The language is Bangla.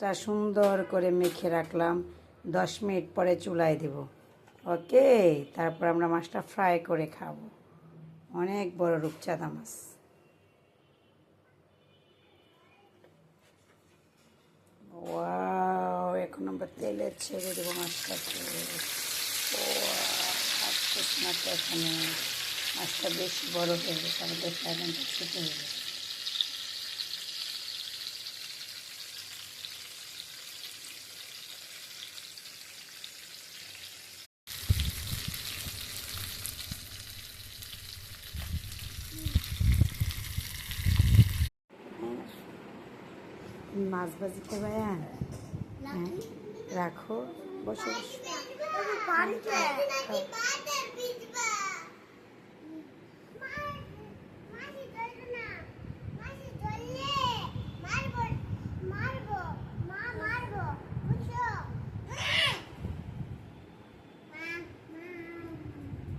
মাছটা সুন্দর করে মেখে রাখলাম, 10 মিনিট পরে চুলায় দেব। ওকে, তারপর আমরা মাছটা ফ্রাই করে খাবো। অনেক বড় রূপচাঁদা মাছ। ওয়াও, এখন আমরা তেলে ছেড়ে দেবো মাছটাকে। মাছটা এখানে মাছটা বেশি বড় হয়ে গেছে, আমাদের ফ্রাইডানটা ছোটো হয়ে গেছে। মাছ ভাজি খাবে? হ্যাঁ, রাখো, বসে বসে।